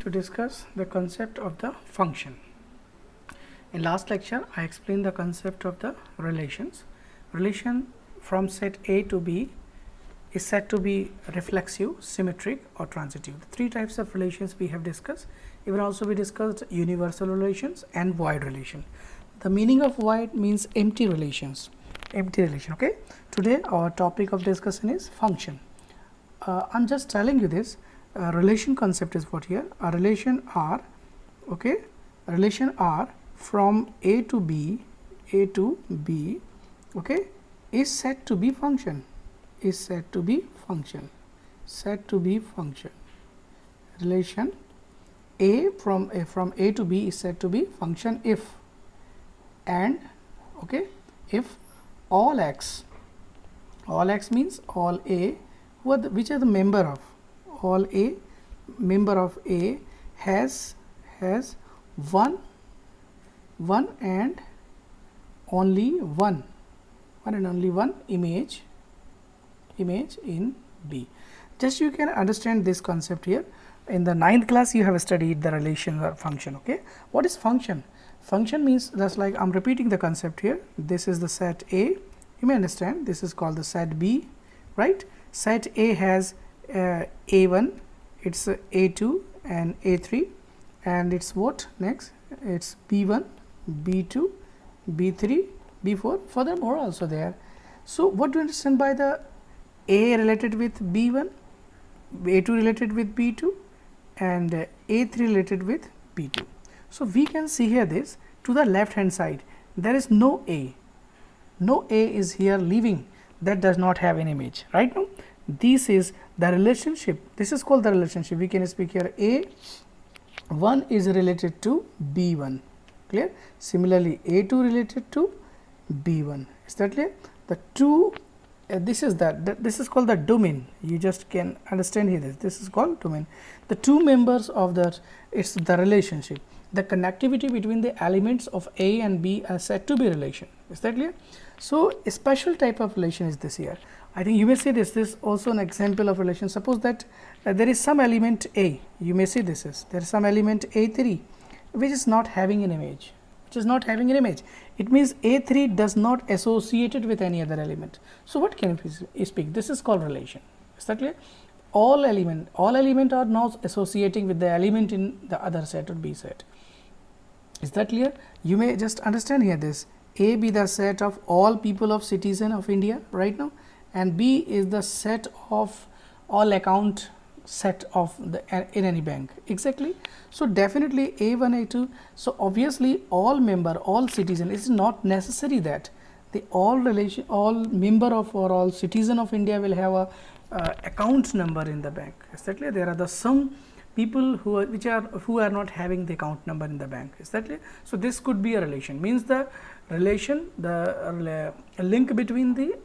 To discuss the concept of the function. In last lecture, I explained the concept of the relations. Relation from set A to B is said to be reflexive, symmetric or transitive. The three types of relations we have discussed. Even also we discussed universal relations and void relation. The meaning of void means empty relations. Empty relation. Okay. Today our topic of discussion is function. I'm just telling you this. Relation concept is what here. A relation R, okay, a relation R from A to B, okay, is said to be function. Is said to be function. Said to be function. Relation A from A to B is said to be function if and okay if all x means all A which are the member of all A member of A has one and only one image in B. Just you can understand this concept here. In the 9th class you have studied the relation or function. Okay, what is function? Function means just like I'm repeating the concept here. This is the set A, you may understand. This is called the set B, right? Set A has A1, it's A2 and A3, and it's what next? It's B1, B2, B3, B4, furthermore also there. So what do you understand by the A related with B1, A2 related with B2 and A3 related with B2. So we can see here this to the left hand side there is no A is here leaving, that does not have an image right now. This is the relationship, this is called the relationship. We can speak here A1 is related to B1, clear. Similarly A2 related to B1, is that clear? The two this is this is called the domain. You just can understand here this is called domain. The two members of that, it's the relationship. The connectivity between the elements of A and B are said to be relation, is that clear? So a special type of relation is this here. I think you may say this is also an example of relation. Suppose that there is some element A, you may say this is there is some element A3 which is not having an image, it means A3 does not associated with any other element. So what can we speak? This is called relation, is that clear? All element are not associating with the element in the other set or B set, is that clear? You may just understand here this A be the set of all people of citizen of India right now, and B is the set of all account set of the in any bank, exactly. So definitely A1, A2. So obviously all member, all citizen, it's not necessary that the all member of or all citizen of India will have a account number in the bank, is that clear? There are some people who are not having the account number in the bank, is that clear? So this could be a relation, means the relation, the link between the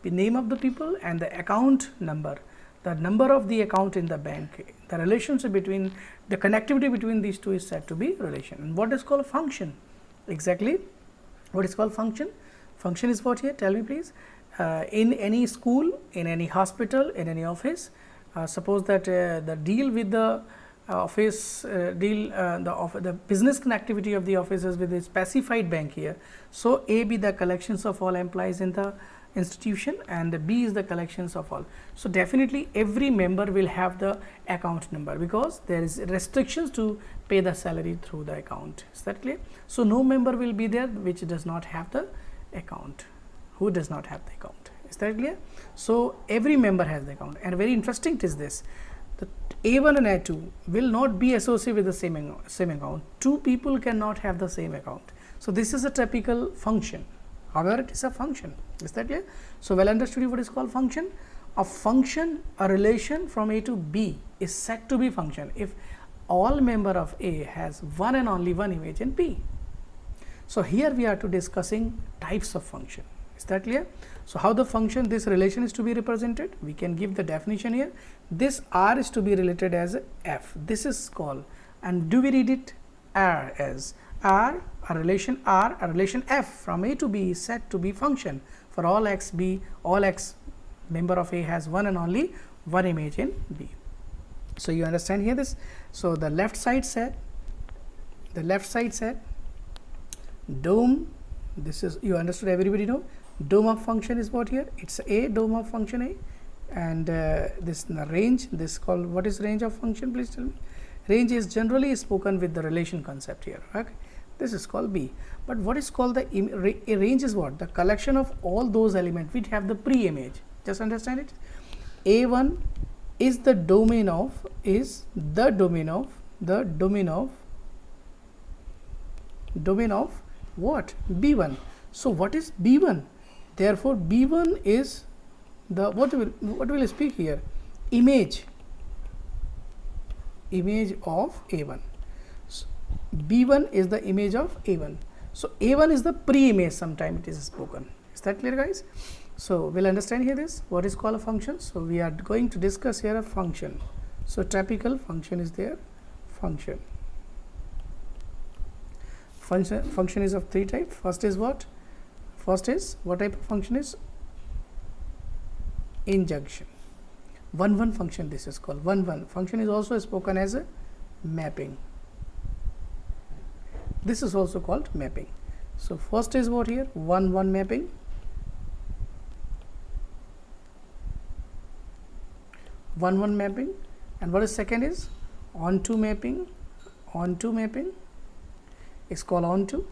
name of the people and the account number, the number of the account in the bank, the relationship between the connectivity between these two is said to be relation. And what is called a function? Exactly, what is called function? Function is what here? Tell me please. In any school, in any hospital, in any office, suppose that the deal with the office the business connectivity of the office is with a specified bank here. So A be the collections of all employees in the institution and the B is the collections of all. So definitely every member will have the account number because there is restrictions to pay the salary through the account, is that clear? So no member will be there which does not have the account, who does not have the account, is that clear? So every member has the account. And very interesting is this, the A1 and A2 will not be associated with the same account. Two people cannot have the same account. So this is a typical function, however it is a function, is that clear? So well understood what is called function. A function, a relation from A to B is said to be function if all member of A has one and only one image in B. So here we are to discussing types of function, is that clear? So how the function, this relation is to be represented, we can give the definition here. This R is to be related as F, this is called, and do we read it R as R, a relation F from A to B is said to be function for all x member of A has one and only one image in B. So you understand here this. So the left side said dome, this is, you understood, everybody know dome of function is what here, it's a dome of function A, and this range, this called, what is range of function, please tell me. Range is generally spoken with the relation concept here, okay. This is called B. But what is called the a range is what, the collection of all those elements which have the pre-image. Just understand it. A1 is the domain of what, B1. So what is B1? Therefore B1 is the, what will speak here, image of A1. So B1 is the image of A1. So A1 is the pre-image, sometime it is spoken. Is that clear, guys? So we'll understand here this, what is called a function. So we are going to discuss here a function. So typical function is there, function is of three types. First is what type of function is injunction. 1-1 function, this is called 1-1 function, is also spoken as a mapping. This is also called mapping. So first is what here, 1-1 mapping. And what is second is onto mapping. It's called onto.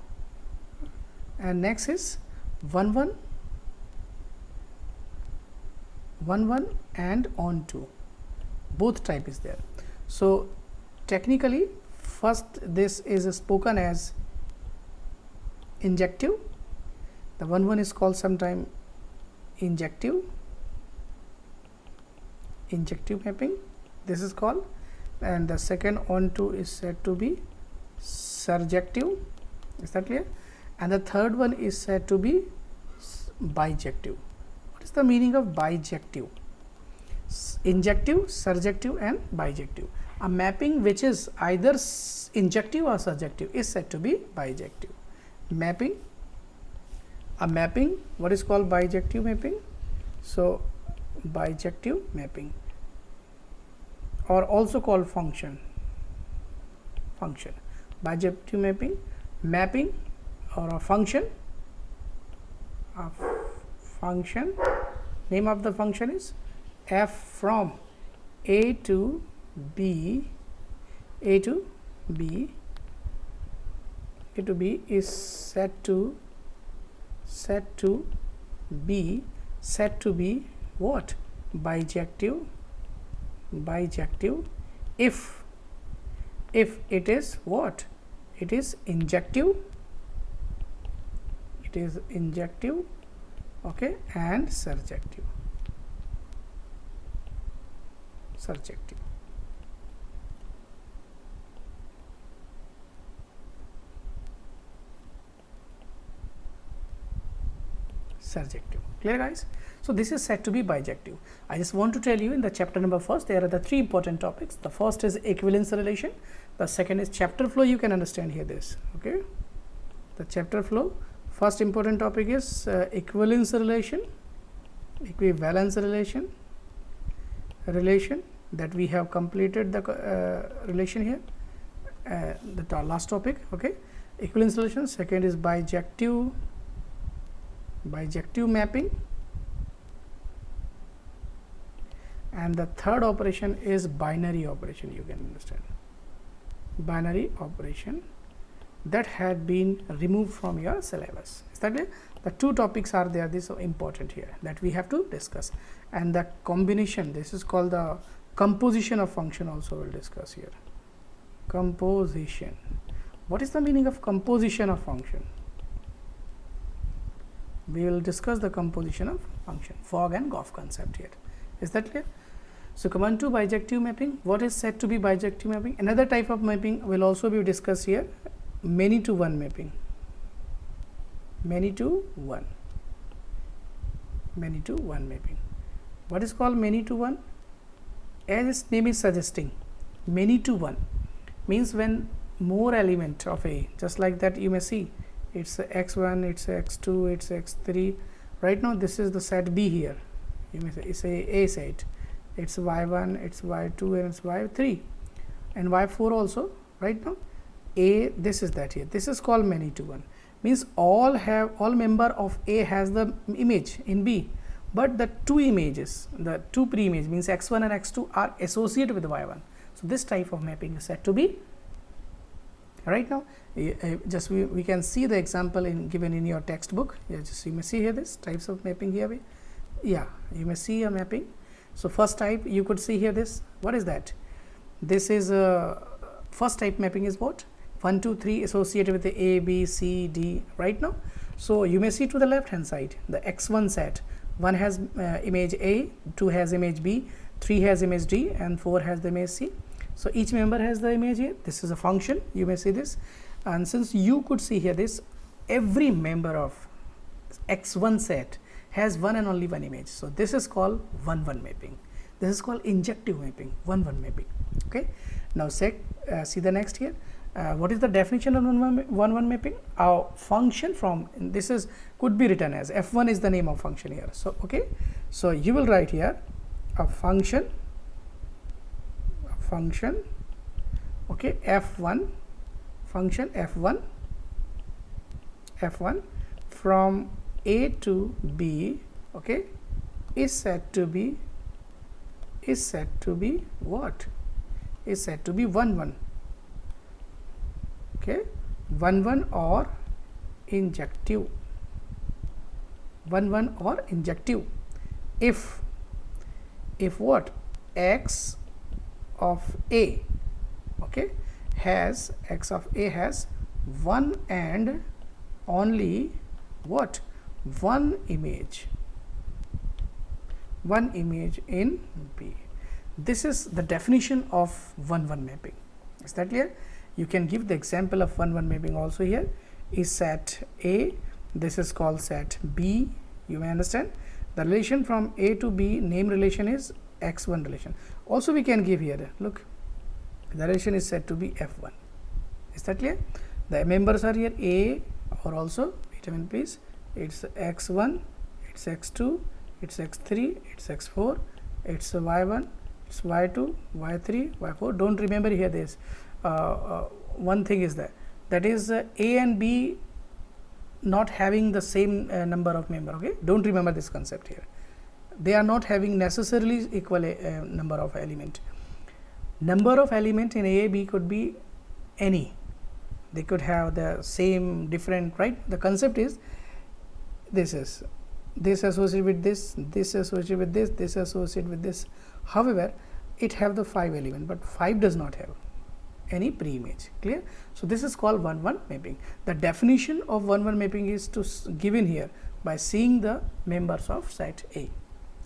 And next is 1-1 and onto, both type is there. So technically first this is spoken as injective, the 1-1 is called sometime injective mapping, this is called, and the second onto is said to be surjective. Is that clear? And the third one is said to be bijective. What is the meaning of bijective? Injective, surjective and bijective. A mapping which is either injective or surjective is said to be bijective. A mapping, what is called bijective mapping? So bijective mapping, or also called function. Bijective mapping or a function. Name of the function is f from A to B is set to be what, bijective if it is what, it is injective, okay, and surjective. Clear, guys? So this is said to be bijective. I just want to tell you, in the chapter number first, there are the three important topics. The first is equivalence relation, the second is chapter flow. You can understand here this, okay, the chapter flow. First important topic is equivalence relation, that we have completed the relation here, the last topic, okay, equivalence relation. Second is bijective mapping, and the third operation is binary operation. You can understand binary operation, that had been removed from your syllabus. Is that clear? The two topics are there, this is so important here, that we have to discuss. And the combination, this is called the composition of function, also we'll discuss here. Composition. What is the meaning of composition of function? We will discuss the composition of function, Fogg and Goff concept here. Is that clear? So come on to bijective mapping. What is said to be bijective mapping? Another type of mapping will also be discussed here, many to one mapping. What is called many to one? As its name is suggesting, many to one means when more element of A, just like that you may see, it's x1, it's x2, it's x3. Right now this is the set B here, you may say it's a set, it's y1, it's y2, and it's y3, and y4 also. Right now, A, this is that here. This is called many to one. Means all member of A has the image in B, but the two images, the two pre-image means x1 and x2 are associated with y1. So this type of mapping is said to be. Right now, just we can see the example given in your textbook. Just you may see here this types of mapping here. Yeah, you may see a mapping. So first type you could see here this. What is that? This is first type mapping is what? 1, 2, 3 associated with the A, B, C, D. Right now, so you may see to the left hand side the x1 set. 1 has image A, 2 has image B, 3 has image D, and 4 has the image C. So each member has the image here. This is a function. You may see this, and since you could see here this, every member of x1 set has one and only one image. So this is called 1-1 mapping. This is called injective mapping, 1-1 mapping. Okay. Now see the next here. What is the definition of 1-1 mapping? Our function from this is could be written as f1 is the name of function here. So okay, so you will write here a function, okay, f1 function f1 from A to B, okay, is said to be what? Is said to be 1-1. Okay, 1-1 or injective. 1-1 or injective. If what? X of A, okay, has x of A has one and only what? One image in B. This is the definition of 1-1 mapping. Is that clear? You can give the example of 1-1 mapping also here. Is set A, this is called set B. You may understand the relation from A to B, name relation is x1 relation. Also we can give here, look, the relation is said to be f1. Is that clear? The members are here A, or also wait a minute please, it's x1, it's x2, it's x3, it's x4, it's y1, it's y2, y3, y4. Don't remember here this. One thing is that is A and B not having the same number of member. Okay, don't remember this concept here. They are not having necessarily equal number of element. Number of element in A, B could be any. They could have the same different, right? The concept is this is this associated with this associated with this associated with this. However, it have the 5 element, but 5 does not have any pre-image. Clear? So this is called 1-1 mapping. The definition of 1-1 mapping is to given here by seeing the members of set A.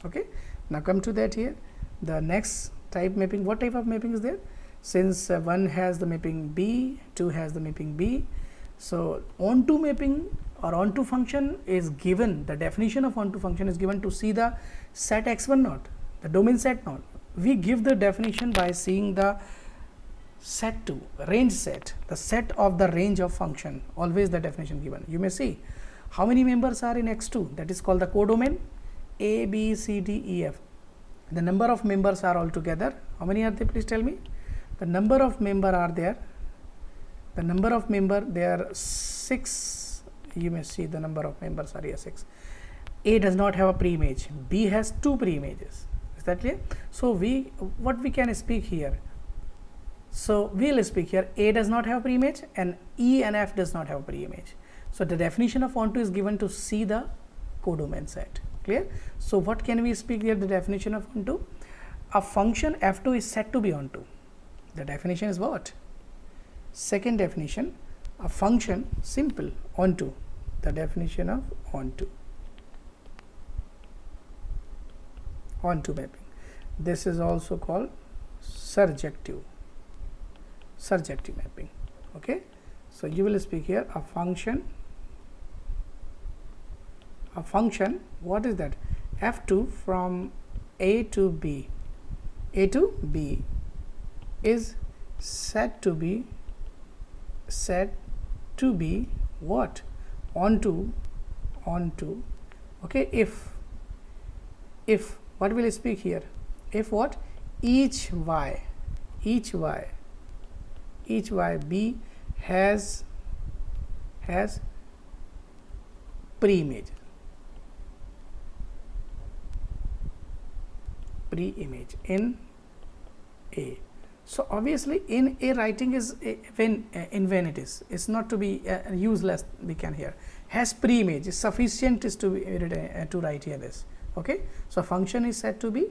Okay. Now come to that here. The next type mapping. What type of mapping is there? Since 1 has the mapping B, 2 has the mapping B. So onto mapping or onto function is given. The definition of onto function is given to see the set x1 not, the domain set not. We give the definition by seeing the set to range set, the set of the range of function, always the definition given. You may see how many members are in x2, that is called the codomain. A, B, C, D, E, F. The number of members are altogether, how many are they? Please tell me. The number of member are there. The number of member, there are 6. You may see the number of members are here 6. A does not have a pre-image. B has 2 pre-images. Is that clear? So what we can speak here. So we will speak here. A does not have a pre-image and E and F does not have a pre-image. So the definition of onto is given to see the codomain set. Clear? So what can we speak here? The definition of onto. A function f2 is said to be onto. The definition is what? Second definition, a function simple onto. The definition of onto. Onto mapping. This is also called surjective mapping. Okay. So you will speak here a function. What is that? F2 from A to B. A to B is said to be what? Onto. Okay. If what will I speak here? if what, each y b has pre-image in A. So obviously in A writing is when it's not to be useless, we can here has pre-image is sufficient is to be to write here this. Okay, so function is said to be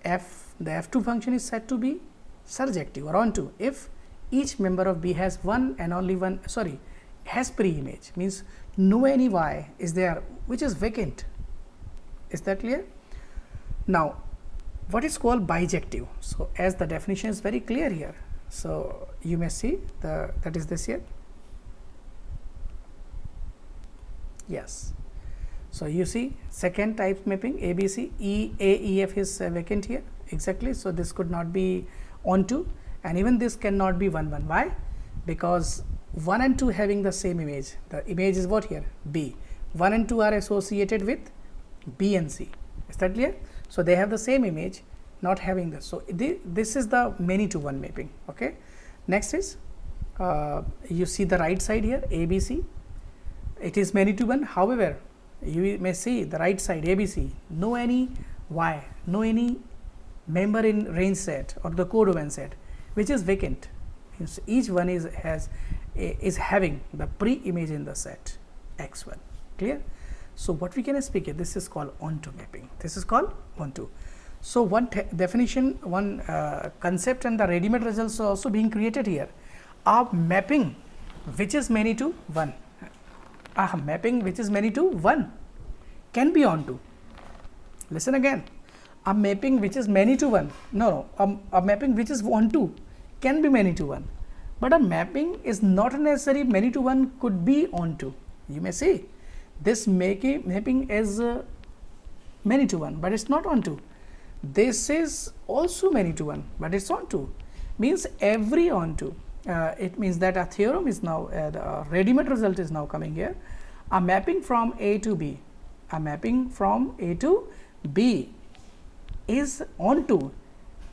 f, the f2 function is said to be surjective or onto if each member of B has one and only one, sorry, has pre-image, means no any y is there which is vacant. Is that clear? Now what is called bijective? So as the definition is very clear here, so you may see that is this here. Yes, so you see second type mapping ABC, EAEF is vacant here, exactly. So this could not be onto, and even this cannot be 1 1. Why? Because 1 and 2 having the same image, the image is what here, B. 1 and 2 are associated with B and C. Is that clear? So they have the same image, not having this. So this is the many to one mapping. Okay. Next is you see the right side here, ABC. It is many to one. However, you may see the right side ABC, no any y, no any member in range set or the codevent set which is vacant. Means each one is having the pre-image in the set x1. Clear? So what we can speak here, this is called onto mapping. This is called onto. So one definition, one concept and the ready-made results are also being created here. A mapping which is many to one. A mapping which is many to one can be onto. Listen again. A mapping which is many to one. No, a mapping which is onto can be many to one. But a mapping is not necessary many to one, could be onto. You may say this mapping is many to one, but it's not onto. This is also many to one, but it's onto. Means every onto. It means that a theorem is now, the ready-made result is now coming here. A mapping from A to B, a mapping from A to B is onto.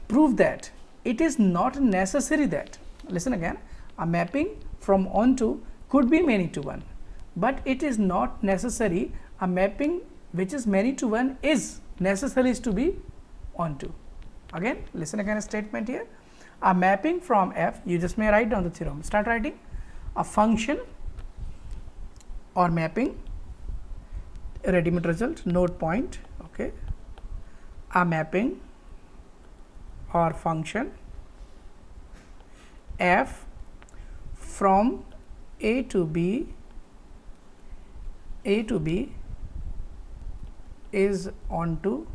Prove that it is not necessary that, listen again, a mapping from onto could be many to one, but it is not necessary a mapping which is many to one is necessary to be onto. Again, listen again a statement here. A mapping from F, you just may write down the theorem, start writing. A function or mapping, ready-made result, node point, okay. A mapping or function F from A to B is onto,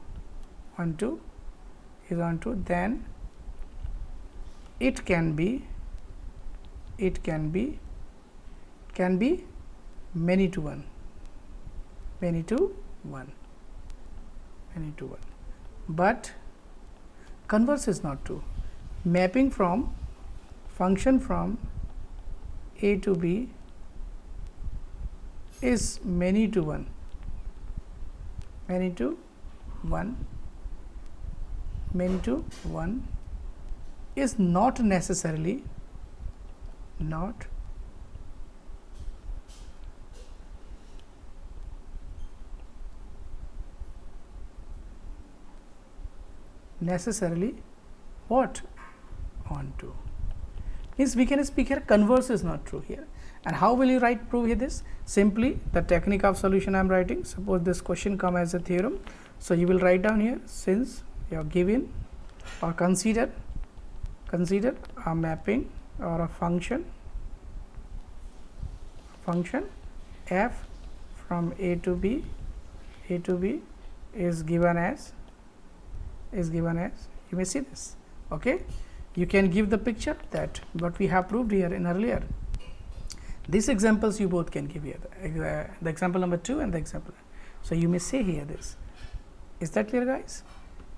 then it can be many to one, but converse is not true. Mapping from function from A to B is many to one, is not necessarily what onto. Means we can speak here converse is not true here. And how will you write prove here this? Simply the technique of solution I am writing. Suppose this question come as a theorem, so you will write down here, since you are given or consider a mapping or a function f from A to B is given as, you may see this. Okay, you can give the picture that what we have proved here in earlier. These examples you both can give here, the example number 2 and the example. So you may say here this. Is that clear, guys?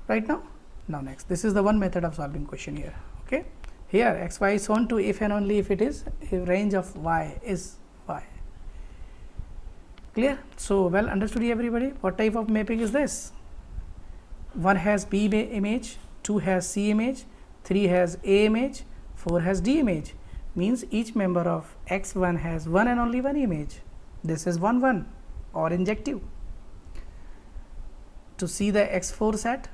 Right now? Now next, this is the one method of solving question here. Okay, here x y is onto if and only if it is a range of y is y. Clear? So well understood everybody. What type of mapping is this? One has B image 2 has C image, 3 has A image, 4 has D image, means each member of x1 has one and only one image. This is 1 1 or injective. To see the x4 set,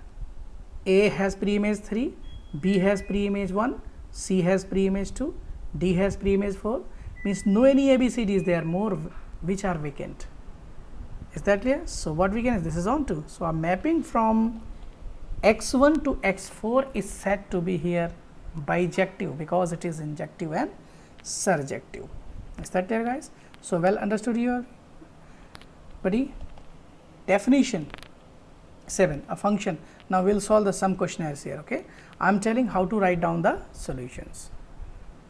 A has pre-image 3, B has pre-image 1, C has pre-image 2, D has pre-image 4, means no any ABCDs, there are more which are vacant. Is that clear? So, what we can, this is on to. So, a mapping from x1 to x4 is said to be here bijective because it is injective and surjective. Is that clear, guys? So, well understood here, buddy. Definition 7, a function. Now, we will solve the sum questionnaires here. Okay, I am telling how to write down the solutions.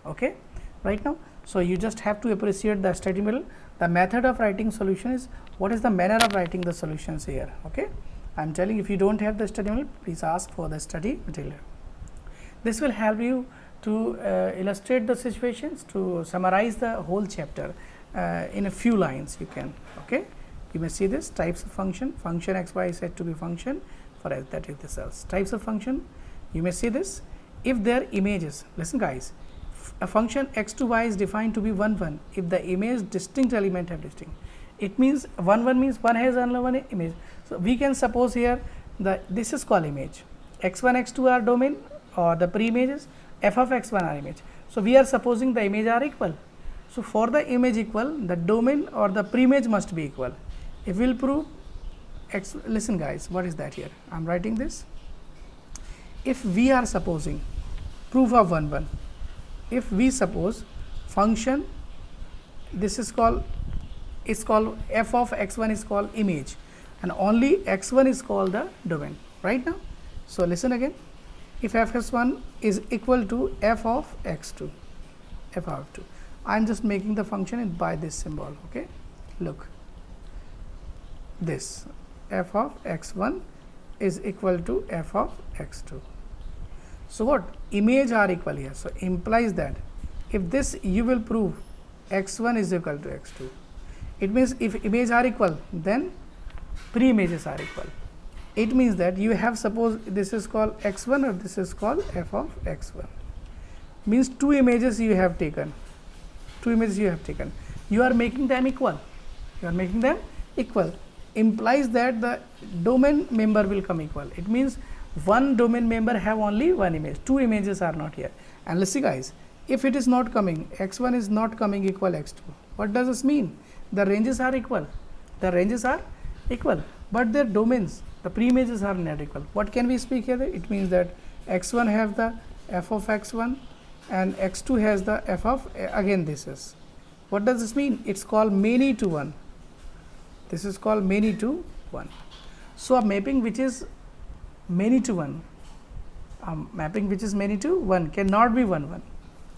Okay, right now. So, you just have to appreciate the study material. The method of writing solution is what is the manner of writing the solutions here. Okay, I am telling, if you do not have the study material, please ask for the study material. This will help you to illustrate the situations, to summarize the whole chapter in a few lines. You can, okay, you may see this types of function. Function x y is said to be function for x, that is the cells. Types of function, you may see this if their images. Listen, guys, a function x to y is defined to be 1 1 if the image distinct element have distinct. It means 1 1 means one has only one image. So, we can suppose here that this is called image, x1 x2 are domain or the pre-images, f of x1 are image. So, we are supposing the image are equal. So, for the image equal, the domain or the pre-image must be equal. If we will prove x, listen guys, what is that here? I am writing this. If we are supposing proof of 1 1, if we suppose function, this is called, f of x1 is called image and only x1 is called the domain, right now. So, listen again, if f of x1 is equal to f of x2, f of 2, I am just making the function by this symbol. Okay, look, this f of x1 is equal to f of x2. So, what image are equal here? So, implies that if this you will prove x1 is equal to x2, it means if image are equal, then pre-images are equal. It means that you have, suppose this is called x1 or this is called f of x1, means two images you have taken, you are making them equal, implies that the domain member will come equal. It means one domain member have only one image, two images are not here. And let's see guys, if it is not coming, x1 is not coming equal x2, what does this mean? The ranges are equal, but their domains, the pre-images are not equal. What can we speak here? It means that x1 have the f of x1 and x2 has the f of, again this is, what does this mean? It's called many to one. This is called many to one. So, a mapping which is many to one, cannot be 1 1.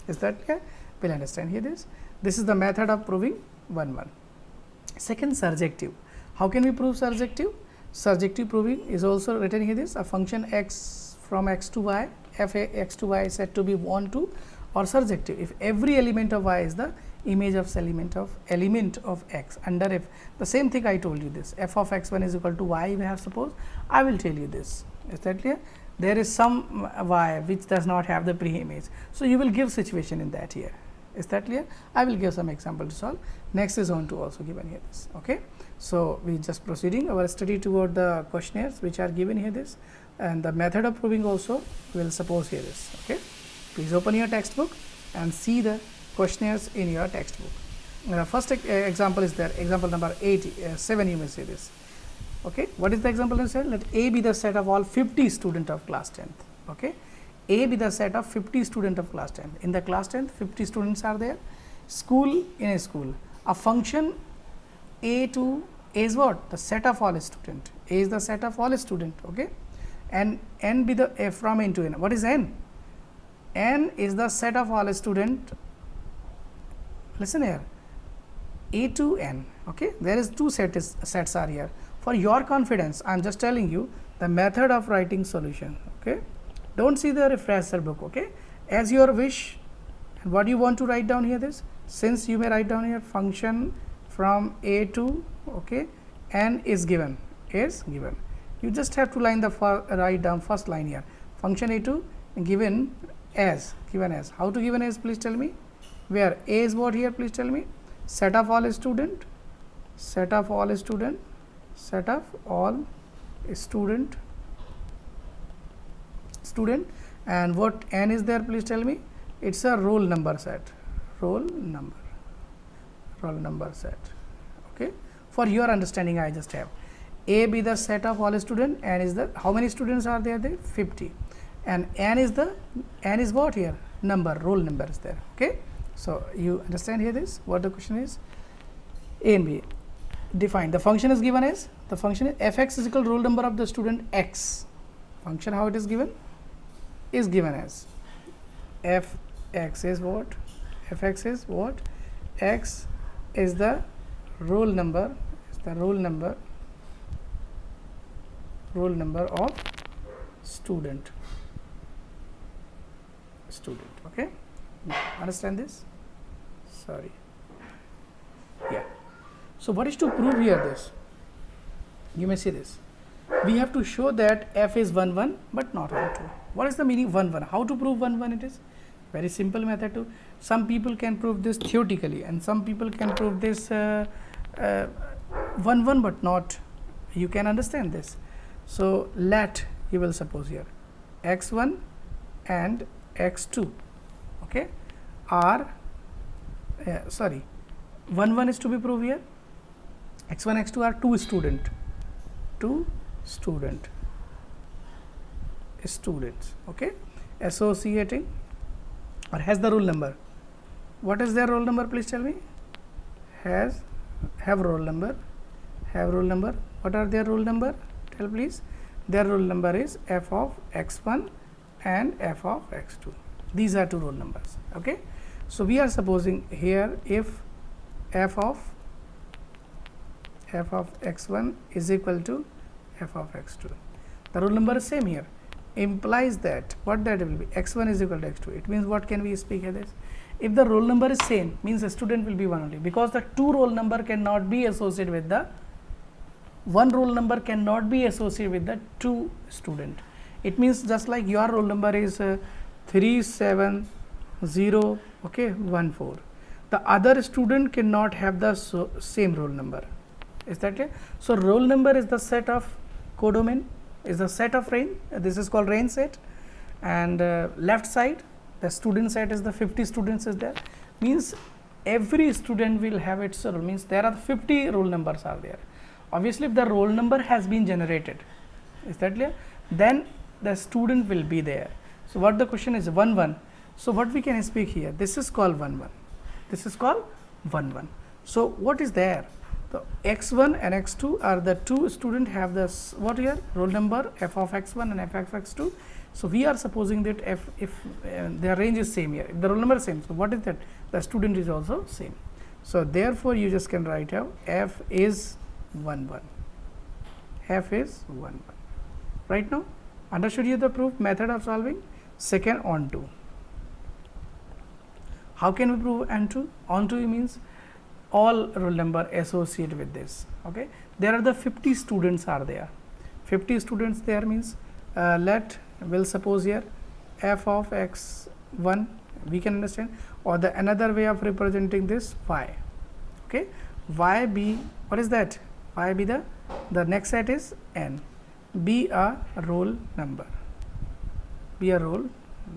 Is that clear? We will understand here this. This is the method of proving 1 1. Second, surjective. How can we prove surjective? Surjective proving is also written here this, a function x from x to y, f a x to y is said to be 1 2, or surjective if every element of y is the image of element of x under f. The same thing I told you this, f of x1 is equal to y, we have suppose, I will tell you this. Is that clear? There is some y which does not have the pre-image. So, you will give situation in that here. Is that clear? I will give some example to solve. Next is on to also given here this. Okay. So, we just proceeding our study toward the questionnaires which are given here this, and the method of proving also we will suppose here this. Okay. Please open your textbook and see the questionnaires in your textbook. First example is there, example number 7, you may say this. Okay. What is the example you say? Let A be the set of all 50 student of class 10th. Okay. A be the set of 50 student of class 10th. In the class 10th, 50 students are there. School, in a school, a function A to A is what? The set of all student. A is the set of all student. Okay. And N be the F from N to N. What is N? N is the set of all student. Listen here, A to N. Okay. There is two sets are here. For your confidence, I am just telling you the method of writing solution. Okay. Don't see the refresher book. Okay. As your wish, and what you want to write down here this, since you may write down here function from A to, okay, N is given, You just have to write down first line here, function a2 given as, how to given as, please tell me, where a is what here, please tell me, set of all student, set of all student, set of all student, and what n is there, please tell me, it's a roll number set, roll number set. Okay, for your understanding I just have a be the set of all student, n is the, how many students are there, 50, and n is what here, number, roll number is there. Okay, so you understand here this, what the question is. A and B, define the function is given as, the function is fx is equal roll number of the student x. Function how it is given, is given as fx is what, fx is what, x is the roll number, of student. Okay, understand this, sorry, yeah. So what is to prove here, this, you may see this, we have to show that f is 1 1 but not 1 2. What is the meaning 1 1? How to prove 1 1? It is very simple method to, some people can prove this theoretically and some people can prove this 1 1 but not, you can understand this. So let, you will suppose here x1 and x2, okay, are 1 1 is to be proved here, x1 x2 are two students, okay, associating or has the roll number. What is their roll number, please tell me, have roll number, what are their roll number, tell please. Their roll number is f of x1 and f of x2, these are two roll numbers. Okay, so we are supposing here if f of x1 is equal to f of x2, the roll number is same here, implies that what that will be, x1 is equal to x2. It means what can we speak here, this, if the roll number is same means the student will be one only, because the two roll number cannot be associated with the one roll number, cannot be associated with the two student. It means just like your roll number is 370, okay, 14, the other student cannot have the same roll number. Is that clear? So roll number is the set of codomain, is the set of range, this is called range set, and left side the student set is the 50 students is there, means every student will have its roll, means there are 50 roll numbers are there. Obviously if the roll number has been generated, is that clear, then the student will be there. So what the question is 1 1, so what we can speak here, this is called 1 1, this is called 1 1. So what is there, the x1 and x2 are the two student have this what here, roll number f of x1 and f of x2. So we are supposing that if their range is same here, if the roll number is same, so what is that, the student is also same. So therefore you just can write out f is 1 1, f is 1 1. Right now understood you the proof method of solving. Second, onto, how can we prove onto? Onto means all roll number associated with this. Okay, there are the 50 students are there, 50 students there means let, will suppose here f of x1, we can understand, or the another way of representing this y. Okay, y be, what is that, y be the next set is n, be a roll number, be a roll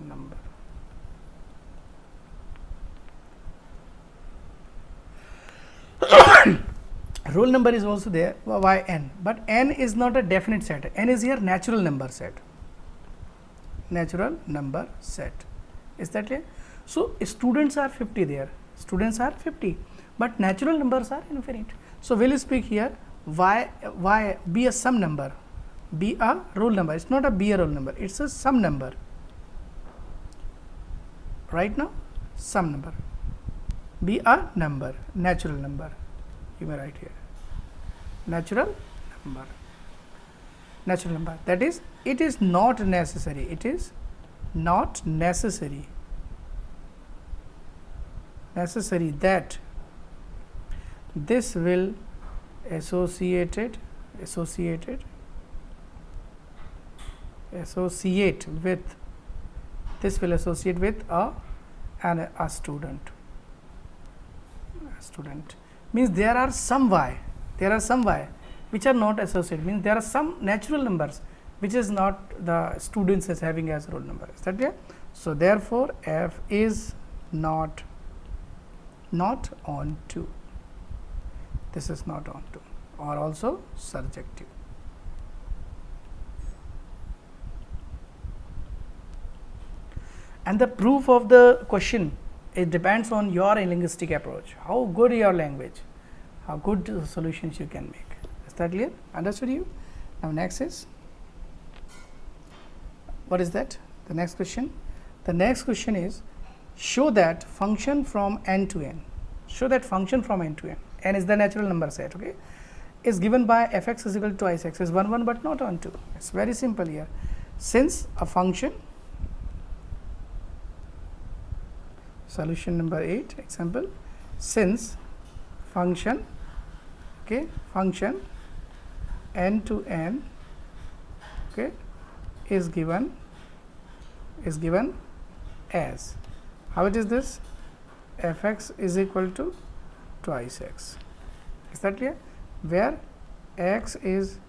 number. Roll number is also there, y n, but n is not a definite set, n is here natural number set, is that clear? So students are 50 there, students are 50, but natural numbers are infinite. So we'll speak here y be a sum number, be a roll number, it's not a be a roll number, it's a sum number. Right now sum number, be a number, natural number, you may write here natural number, that is, it is not necessary, that this will associated associate with, this will associate with a student. A student means there are some y, which are not associated, means there are some natural numbers which is not the students is having as roll number. Is that clear? So, therefore, f is not on to, this is not on to, or also surjective. And the proof of the question, it depends on your linguistic approach, how good your language, how good solutions you can make. Is that clear? Understood you? Now, next is, what is that? The next question. The next question is, show that function from n to n. Show that function from n to n. N is the natural number set. Okay, is given by f x is equal to twice x is 1 1, but not on 2. It's very simple here. Since a function, solution number 8 example, since function, okay, function n to n, okay, is given as, how it is this, f x is equal to twice x. Is that clear? Where x is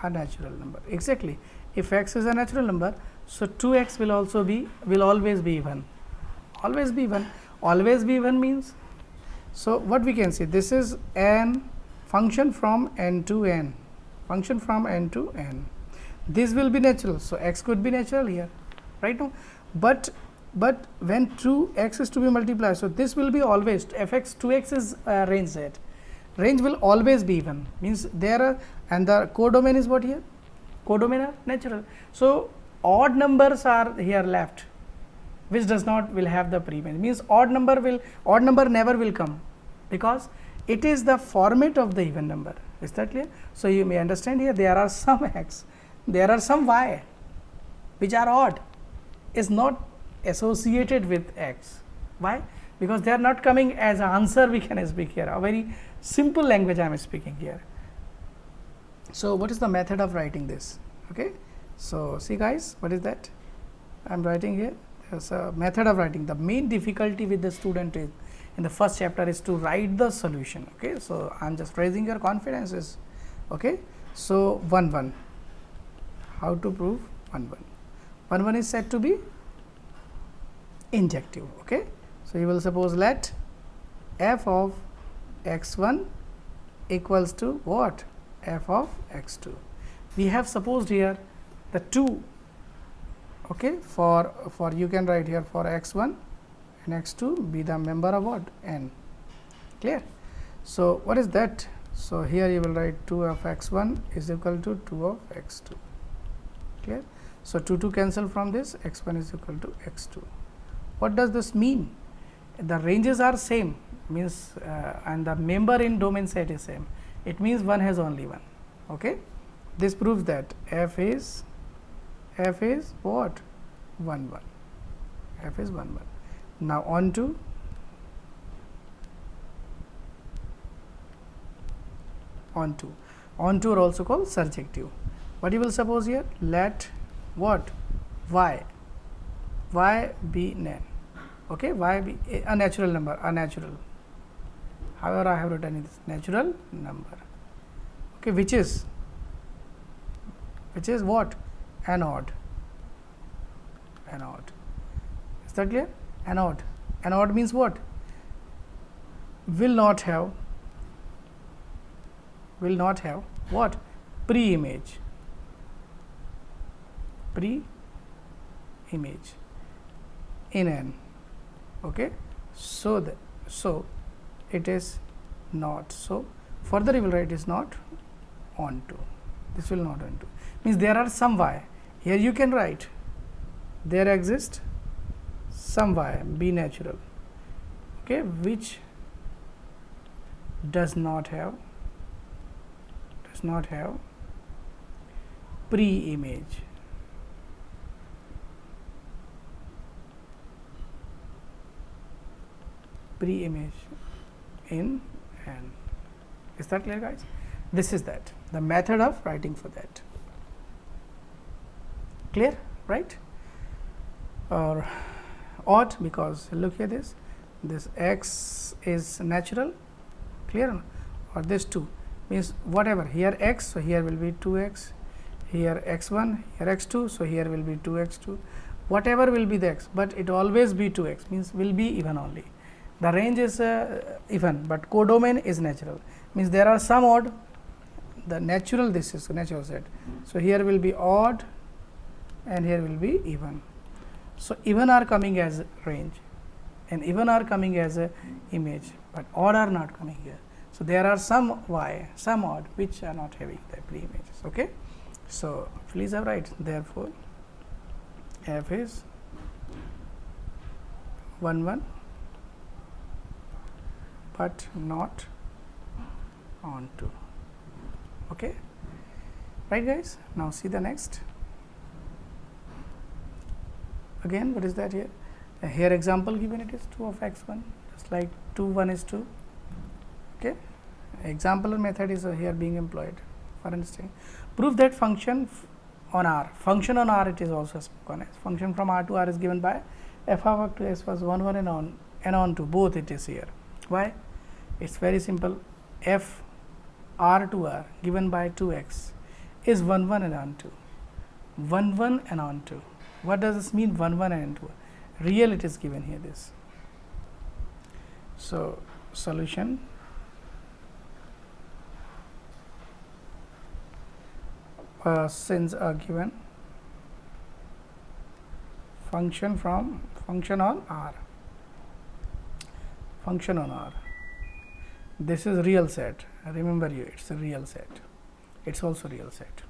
a natural number. Exactly, if x is a natural number, so 2x will also be, will always be even. Always be 1. Always be 1 means, so what we can say, this is n function from n to n, function from n to n. This will be natural, so x could be natural here, right now. But when 2x is to be multiplied, so this will be always f x, 2x is range set. Range will always be even, means there are, and the codomain is what here? Codomain are natural. So odd numbers are here left, which does not will have the pre-range, means odd number never will come, because it is the format of the even number. Is that clear? So you may understand here, there are some x, there are some y which are odd, is not associated with x. Why? Because they are not coming as an answer we can speak here, a very simple language I am speaking here. So what is the method of writing this? Okay, so see guys, what is that I am writing here? There's a method of writing. The main difficulty with the student is in the first chapter is to write the solution. Okay, so I am just raising your confidences. Okay, so 1 1, how to prove 1 1? 1 1 is said to be injective. Okay, so you will suppose let f of x1 equals to what? F of x2. We have supposed here the 2. Okay, for you can write here for x1 and x2 be the member of what? N. Clear? So what is that? So here you will write 2 of x1 is equal to 2 of x2. Clear? So 2 cancel from this, x1 is equal to x2. What does this mean? The ranges are same, means and the member in domain set is same. It means one has only one. Okay, this proves that f is what? 1 1. F is 1 1. Now on to are also called surjective. What you will suppose here? Let what? Y be nan. Okay, y be a natural number, a natural. However, I have written this natural number. Okay, which is what? An odd. Is that clear? An odd means what? Will not have what? Pre-image in n. Okay, so it is not. So further you will write is not onto. This will not onto, means there are some y. Here you can write there exists some y, be natural. Okay, which does not have pre-image. In n. Is that clear, guys? This is that the method of writing for that. Clear? Clear, right? Or odd, because look here, this x is natural, clear, or this 2 means whatever, here x, so here will be 2x, here x1, here x2, so here will be 2x2, whatever will be the x, but it always be 2x, means will be even only. The range is even, but codomain is natural, means there are some odd, the natural, this is natural set. So, here will be odd and here will be even. So, even are coming as range and even are coming as a image, but odd are not coming here. So, there are some y, some odd which are not having the pre-images. Okay. So, please have right, therefore, f is 1 1, but not on 2. Okay. Right guys, now see the next. Again, what is that here? Here example given, it is 2 of x1, just like 2 1 is 2. Okay. Example method is here being employed for understanding. Prove that function on R, function on R it is also spoken as. Function from R to R is given by f of x to s was 1 1 and on to both it is here. Why? It's very simple. F R to R given by 2x is 1 1 and on to 1 1 and on to. What does this mean? 1 1 and 2 real, it is given here this. So, solution since are given function from function on R, function on R, this is real set, remember you, it's a real set, it's also real set,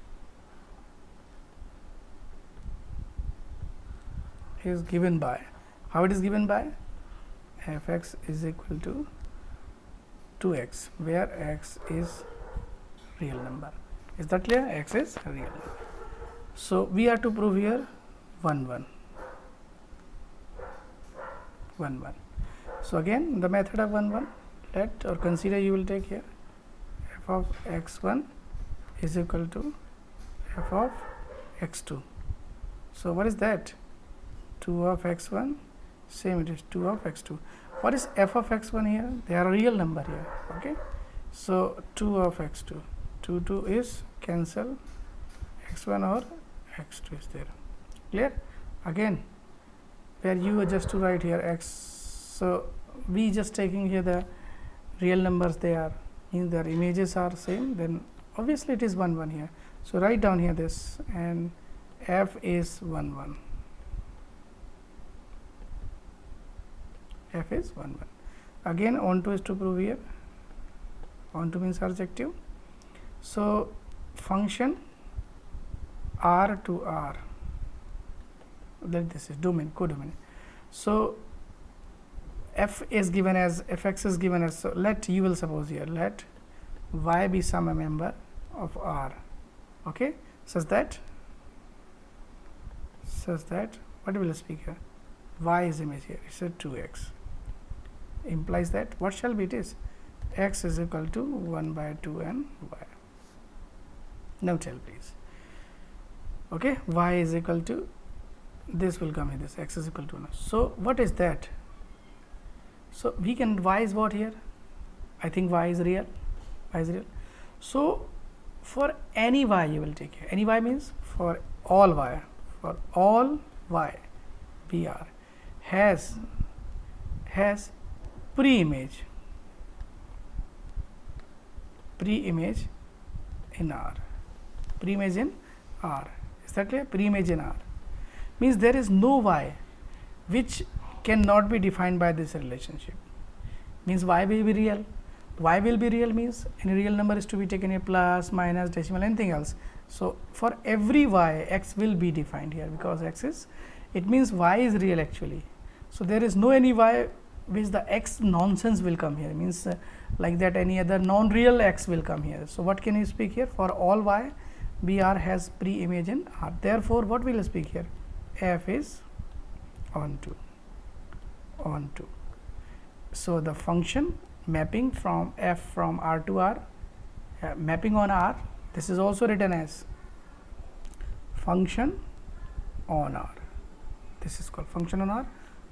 is given by, how it is given by, f x is equal to 2x, where x is real number. Is that clear? X is a real number. So, we have to prove here 1 1 1 1. So, again the method of 1 1, let or consider you will take here f of x1 is equal to f of x2. So, what is that? 2 of x1, same it is 2 of x2. What is f of x1 here? They are a real number here. Okay. So, 2 of x2, 2 is cancel, x1 or x2 is there. Clear? Again, where you are just to write here x. So, we just taking here the real numbers, they are means their images are same, then obviously it is 1 1 here. So, write down here this, and f is 1 1. F is 1 1. Again onto is to prove here, onto means adjective. So, function R to R, let this is domain, codomain. So, f is given as, f x is given as, so let you will suppose here, let y be some member of R, okay, such that what will I speak here, y is image here, it is 2x, implies that what shall be it is, x is equal to 1 by 2 and y. Now tell please, okay, y is equal to, this will come here, this x is equal to 1. So, what is that? So, we can, y is what here? I think y is real, y is real. So, for any y you will take here, any y means for all y, BR has pre-image in R, pre-image in R. Is that clear? Pre-image in R means there is no y which cannot be defined by this relationship, means y will be real. Y will be real means any real number is to be taken a plus, minus, decimal, anything else. So, for every y x will be defined here, because x is, it means y is real actually. So, there is no any y which the x nonsense will come here, means like that any other non-real x will come here. So, what can you speak here? For all y, BR has pre-image in R. Therefore, what will you speak here? F is onto. So, the function mapping from f from R to R, mapping on R, this is also written as function on R. This is called function on R,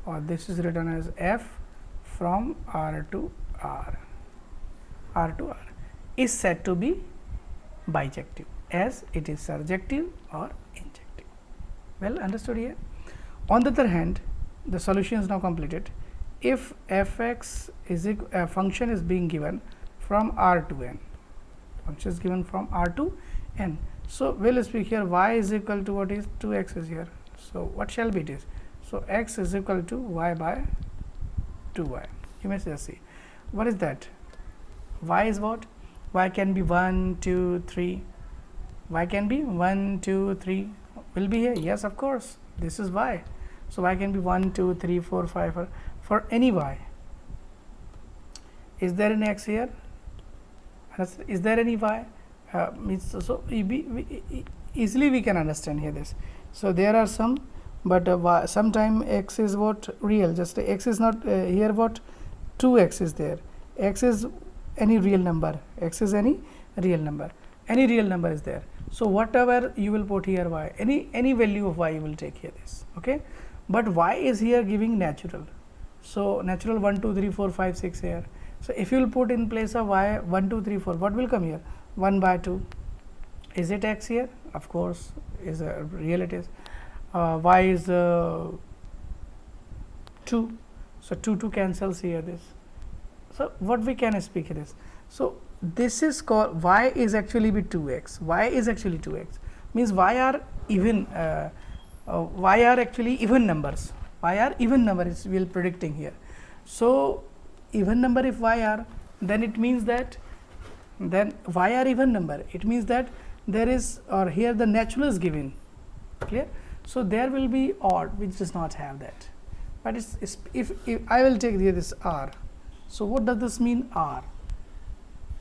or this is written as f from R to R. R to R is said to be bijective as it is surjective or injective. Well understood here. On the other hand, the solution is now completed. If f(x) is a function is being given from R to n, function is given from R to n. So, we will speak here y is equal to what is 2x is here. So, what shall be it is? So, x is equal to y by 2y. You may just see what is that? Y is what? Y can be 1, 2, 3. Y can be 1, 2, 3 will be here. Yes, of course, this is y. So, y can be 1, 2, 3, 4, 5 for any y. Is there an x here? Is there any y? So easily we can understand here this. So, there are some, but sometime x is what real, just x is not here what 2x is there, x is any real number, x is any real number is there. So, whatever you will put here y, any value of y you will take here this, okay. But y is here giving natural. So, natural 1, 2, 3, 4, 5, 6 here. So, if you will put in place of y 1, 2, 3, 4, what will come here? 1 by 2. Is it x here? Of course, is real it is. Y is 2. So, 2 cancels here this. So, what we can speak here is, so this is called y is actually be 2x, y is actually 2x, means y are even, y are actually even numbers, y are even numbers we are predicting here. So, even number if y are, then it means that then y are even number, it means that there is, or here the natural is given, clear. So, there will be odd which does not have that, but it's if I will take here this r. So, what does this mean r,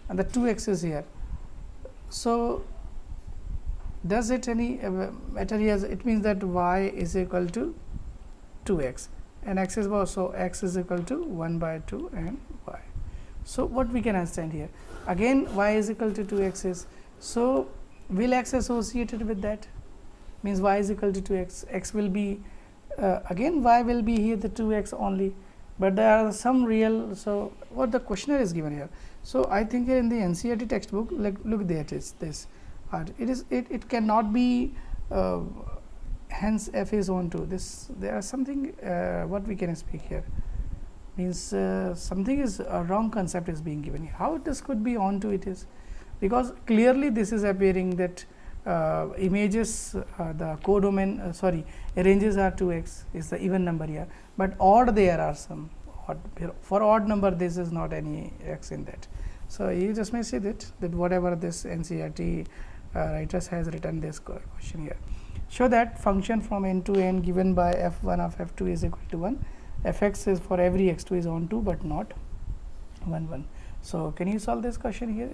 and the 2x is here. So, does it any matter here? It means that y is equal to 2x and x is what? So, x is equal to 1 by 2 and y. So, what we can understand here, again y is equal to 2x is, so will x associated with that, means y is equal to 2x, x will be again y will be here the 2x only, but there are some real. So, what the questionnaire is given here. So, I think here in the NCERT textbook, like look there it is this, it cannot be hence f is on to this, there are something what we can speak here, means something is a wrong concept is being given here. How this could be on to it is, because clearly this is appearing that images the codomain ranges are 2x is the even number here, but odd there are some odd, for odd number this is not any x in that. So, you just may see that whatever this NCERT writers has written this question here. Show that function from n to n given by f1 of f2 is equal to 1, fx is for every x2 is on 2, but not 1 1. So, can you solve this question here?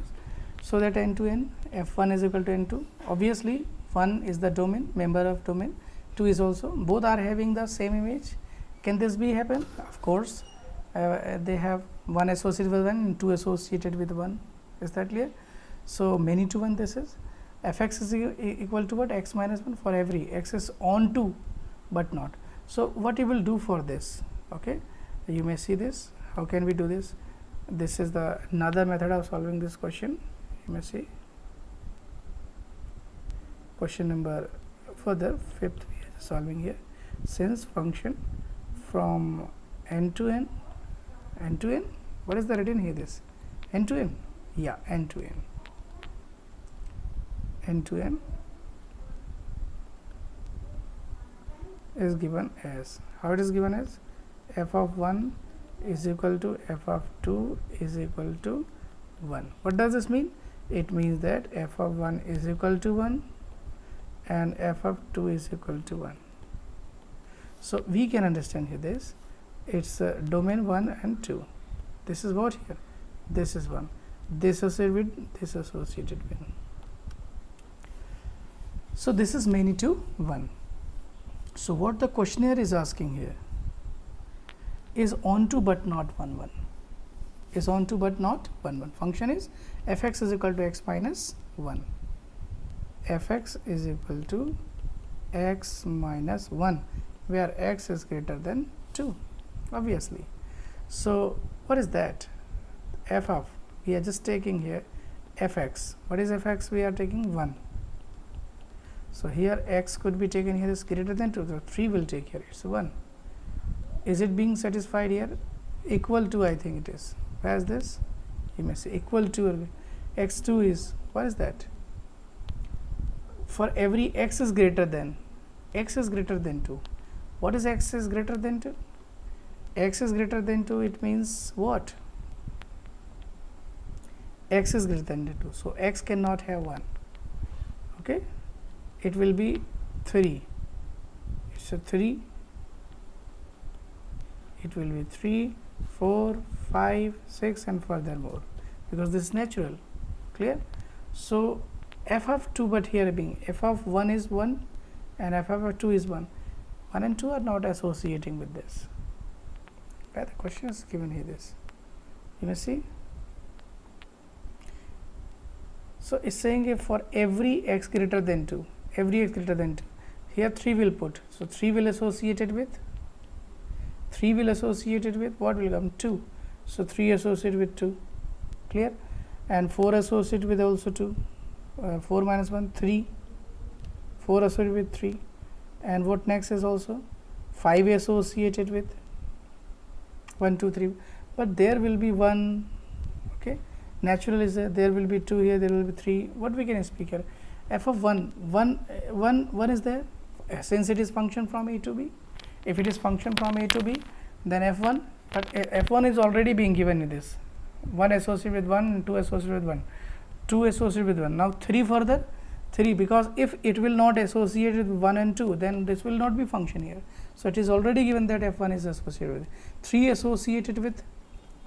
So, that n to n f1 is equal to n2, obviously 1 is the domain, member of domain, 2 is also, both are having the same image. Can this be happen? Of course, they have 1 associated with 1 and 2 associated with 1, is that clear? So, many to 1 this is, fx is equal to what? X minus 1 for every x is on 2, but not. So, what you will do for this, okay, you may see this, how can we do this? This is the another method of solving this question. You may see question number further 5th we are solving here, since function from n to n, what is the written here this n to n, yeah, n to n is given as, how it is given as, f of 1 is equal to f of 2 is equal to 1. What does this mean? It means that f of 1 is equal to 1 and f of 2 is equal to 1. So, we can understand here this, it's domain 1 and 2, this is what here, this is 1, this associated with, this associated with. So, this is many to 1. So, what the questionnaire is asking here is on to but not 1 1, is on to but not 1 1. Function is fx is equal to x minus 1, fx is equal to x minus 1, where x is greater than 2, obviously. So what is that? F of, we are just taking here fx. What is fx? We are taking 1. So here x could be taken here is greater than 2, so 3 will take here, it's 1. Is it being satisfied here? Equal to, I think it is. Where is this? You may say equal to, x2 is, what is that? For every x is greater than 2. What is x is greater than 2? X is greater than 2, it means what? X is greater than 2, so x cannot have 1. Okay, it will be 3. It's a 3. It will be 3, 4, 5, 6 and furthermore, because this is natural. Clear? So f of 2, but here being f of 1 is 1 and f of 2 is 1. 1 and 2 are not associating with this. Okay, the question is given here this. You may see. So it's saying if for every x greater than 2, here 3 will put. So 3 will associated with what will come? 2. So 3 associated with 2. Clear? And 4 associated with also 2. 4 minus 1, 3. 4 associated with 3. And what next is also 5 associated with 1, 2, 3. But there will be 1. Okay, natural is there will be 2 here, there will be 3. What we can speak here? F of 1 is there, since it is function from a to b. If it is function from a to b, then f1, but f1 is already being given in this. 1 associated with 1 and 2 associated with 1, 2 associated with 1. Now 3 further, 3, because if it will not associate with 1 and 2, then this will not be function here. So it is already given that f1 is associated with 3 associated with.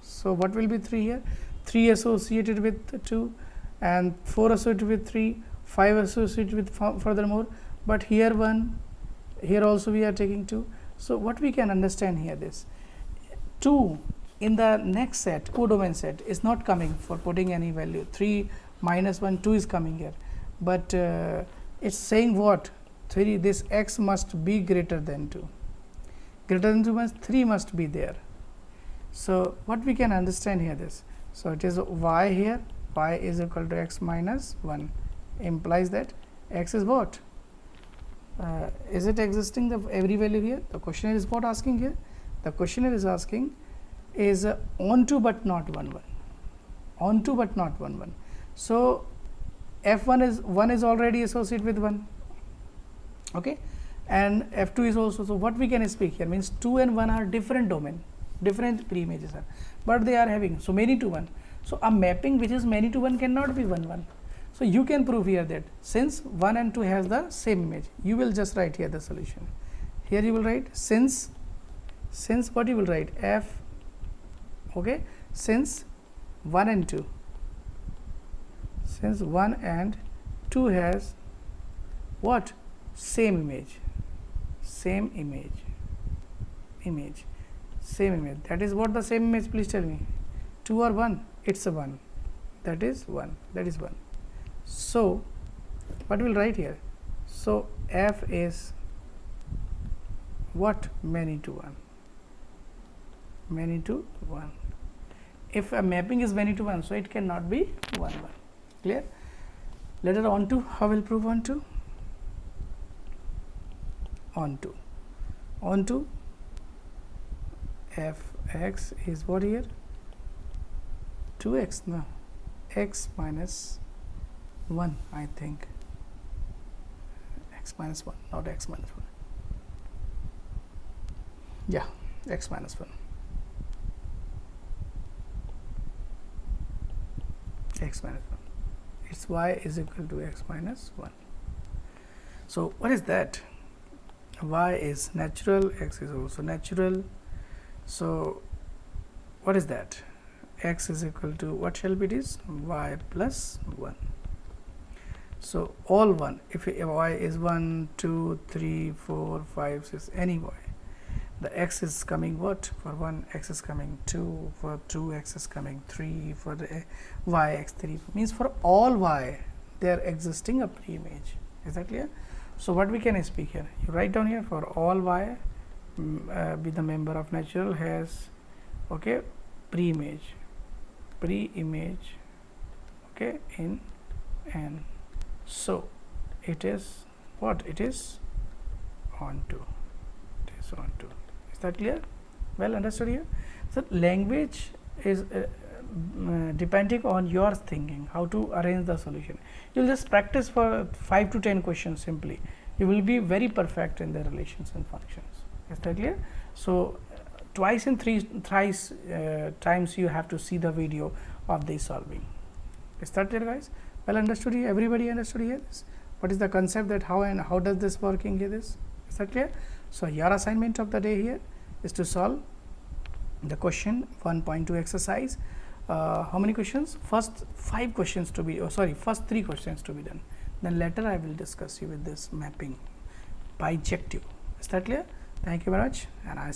So what will be 3 here? 3 associated with 2 and 4 associated with 3, 5 associated with furthermore, but here 1, here also we are taking 2. So what we can understand here, this 2 in the next set, codomain set, is not coming for putting any value. 3 minus 1, 2 is coming here, but it's saying what? 3, this x must be greater than 2. Greater than 2 means 3 must be there. So what we can understand here, this, so it is y here, y is equal to x minus 1, implies that x is what? Is it existing the every value here? The questioner is what asking here? The questioner is asking is onto but not 1 1, onto but not 1 1. So f1 is 1 is already associated with 1. Okay, and f2 is also. So what we can speak here means 2 and 1 are different domain, different pre-images are, but they are having so many to 1. So a mapping which is many to 1 cannot be 1 1. So you can prove here that since 1 and 2 has the same image, you will just write here the solution. Here you will write since what you will write? F, okay, since 1 and 2, since 1 and 2 has what? Same image, same image, same image. That is what the same image? Please tell me. 2 or 1? It's a 1. That is 1. That is 1. So what we will write here? So f is what? Many to 1. Many to 1. If a mapping is many to 1, so it cannot be 1 1. Clear? Later on to, how will prove on to? On to f x is what here? 2x, no, x minus 1, I think. X minus 1, not x minus 1. Yeah, x minus 1. X minus 1. Its y is equal to x minus 1. So what is that? Y is natural, x is also natural. So what is that? X is equal to what shall be this? Y plus 1. So all 1, if y is 1, 2, 3, 4, 5, 6, any y, the x is coming what? For 1 x is coming 2, for 2 x is coming 3, for the y x 3, means for all y they are existing a pre-image. Is that clear? So what we can speak here, you write down here for all y be the member of natural has, okay, pre-image, okay, in n. So it is what? It is onto. It is onto. Is that clear? Well understood here. So language is depending on your thinking, how to arrange the solution. You'll just practice for 5 to 10 questions simply. You will be very perfect in the relations and functions. Is that clear? So twice and thrice times you have to see the video of this solving. Is that clear, guys? Well understood here. Everybody understood here. What is the concept, that how does this working here? Is that clear? So your assignment of the day here is to solve the question 1.2 exercise. How many questions? First 5 questions to be, first 3 questions to be done. Then later I will discuss you with this mapping bijective. Is that clear? Thank you very much, and I